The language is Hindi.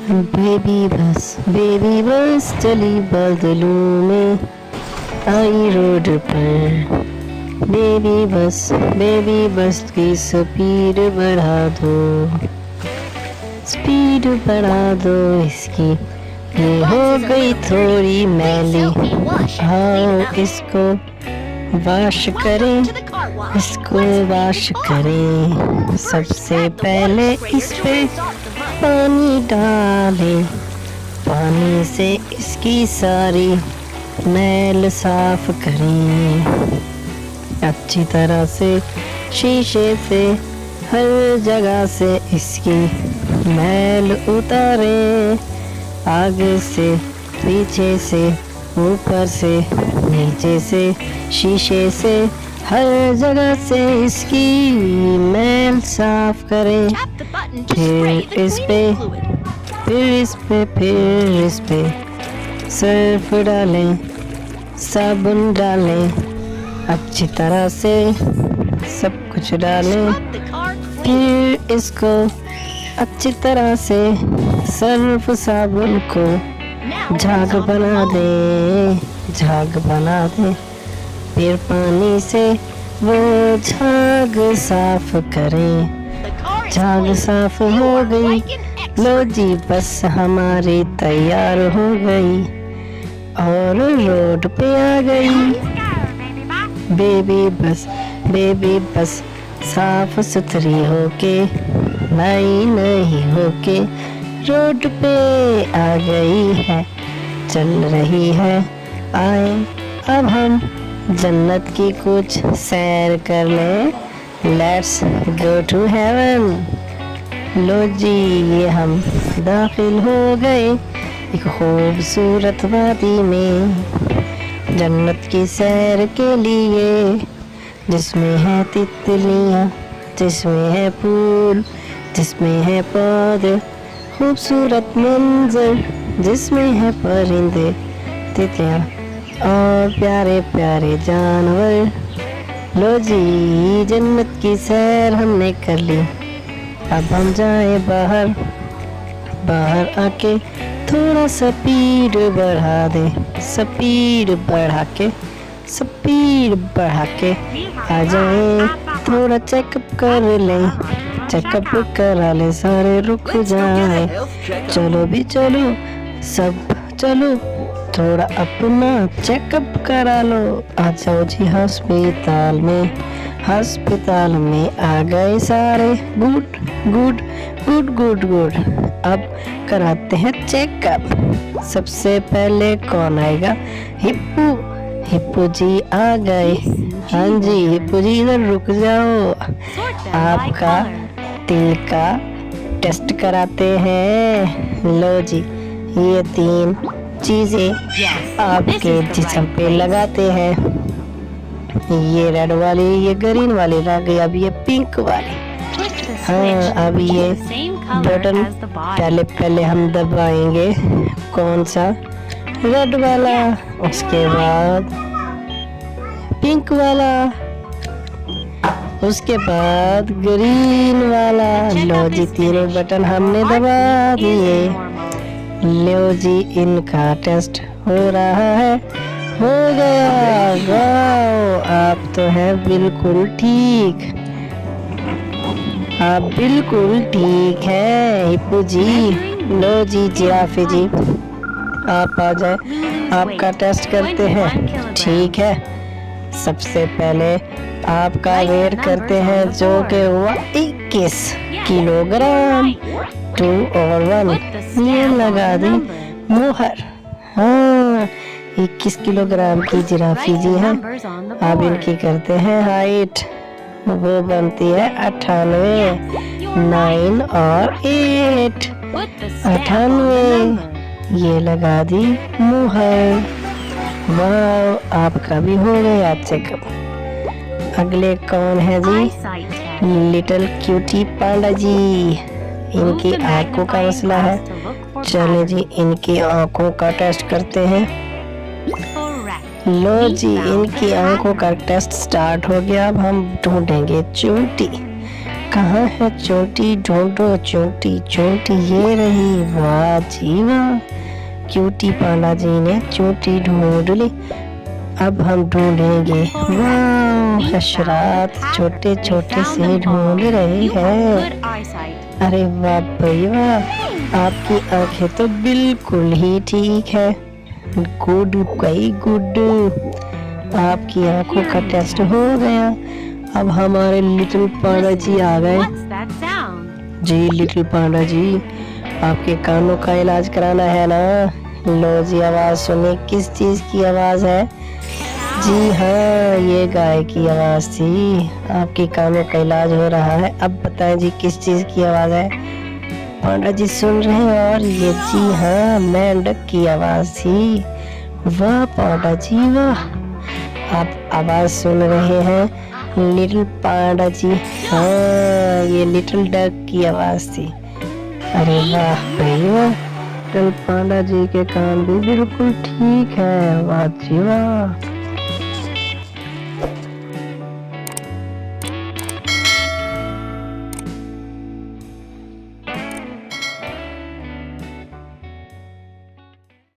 बेबी बस चली बादलों में आई रोड पर। बेबी बस की स्पीड बढ़ा दो, स्पीड बढ़ा दो इसकी, ये हो गई थोड़ी मैली। आओ इसको वॉश करें, इसको वॉश करें। सबसे पहले इस पे पानी डालें, पानी से इसकी सारी मैल साफ करें अच्छी तरह से। शीशे से हर जगह से इसकी मैल उतारें, आगे से, पीछे से, ऊपर से, नीचे से, शीशे से हर जगह से इसकी मैल साफ करें। फिर इस पे सर्फ डालें, साबुन डालें, अच्छी तरह से सब कुछ डालें। फिर इसको अच्छी तरह से सर्फ साबुन को झाग बना दे। फिर पानी से वो झाग साफ करें। झाग साफ हो गई, लो जी बस हमारी तैयार हो गई और रोड पे आ गई। बेबी बस साफ सुथरी होके, नई होके रोड पे आ गई है, चल रही है। आए अब हम जन्नत की कुछ सैर कर लें। Let's go to heaven. लो जी ये हम दाखिल हो गए एक खूबसूरत वादी में, जन्नत की सैर के लिए, जिसमें है तितलियाँ, जिसमें है फूल, जिसमें है पौधे, खूबसूरत मंजर, जिसमें है परिंदे, तितलियाँ और प्यारे प्यारे जानवर। लो जी जन्नत की सैर हमने कर ली। अब हम जाए बाहर आके थोड़ा स्पीड बढ़ा दे, स्पीड बढ़ा के आ जाए। थोड़ा चेकअप कर लें, चेकअप करा ले, सारे रुक जाए। चलो भी चलो, सब चलो, थोड़ा अपना चेकअप करा लो। आ जाओ जी हस्पताल में आ गए सारे। गुड। अब कराते हैं चेकअप। सबसे पहले कौन आएगा? हिप्पू जी आ गए। हाँ जी हिप्पू जी इधर रुक जाओ, आपका दिल का टेस्ट कराते हैं। लो जी ये 3 चीजें आपके जिस्म पे लगाते हैं। ये रेड वाली, ये ग्रीन वाली रह गई, अब ये पिंक वाली। हाँ अब ये बटन पहले हम दबाएंगे। कौन सा? रेड वाला, उसके बाद पिंक वाला, उसके बाद ग्रीन वाला। लो जी 3 बटन हमने दबा दिए। लो जी इनका टेस्ट हो रहा है, हो गया। वाओ आप तो हैं बिल्कुल ठीक, आप बिल्कुल ठीक है हिप्पू जी। लो जी जिराफे जी आप आ जाए, आपका टेस्ट करते हैं। ठीक है सबसे पहले आपका वेट करते हैं, जो कि हुआ 21 किलोग्राम। 2 और 1 ये लगा दी मुहर। हाँ 21 किलोग्राम की जिराफी जी हैं। अब इनकी करते हैं हाइट, वो बनती है 98। 9 और 8 98 ये लगा दी मुहर। वाह आपका भी हो गया चेकअप। अगले कौन है जी? लिटिल क्यूटी पांडा जी। इनकी आंखों का मसला है, चले जी इनकी आंखों का टेस्ट करते हैं। लो जी इनकी आंखों का टेस्ट स्टार्ट हो गया। अब हम ढूंढेंगे चूंटी। कहाँ है चोटी, ढूंढो चोटी, चोटी ये रही। वाह जी वाह, क्यूटी पांडा जी ने चोटी ढूंढ ली। अब हम ढूंढेंगे। वाह, हशरात छोटे छोटे से ढूंढ रहे हैं। अरे वाह भाई वाह, आपकी आंखें तो बिल्कुल ही ठीक है। गुड भाई गुड, आपकी आंखों का टेस्ट हो गया। अब हमारे लिटिल पांडा जी आ गए। जी लिटिल पांडा जी, आपके कानों का इलाज कराना है ना? लो जी, आवाज सुनिए, किस चीज की आवाज है? जी हाँ, ये गाय की आवाज थी। आपके कानों का इलाज हो रहा है। अब बताएं जी, किस चीज की आवाज है? पांडा जी सुन रहे हैं। और ये जी हाँ, मेंढक की आवाज थी। वाह पांडा जी वाह, आप आवाज सुन रहे हैं लिटिल पांडा जी। हाँ, ये लिटिल डक की आवाज थी। अरे वाह भाई वाह, लिटिल पांडा जी के कान भी बिल्कुल ठीक है। वाह जी वाह।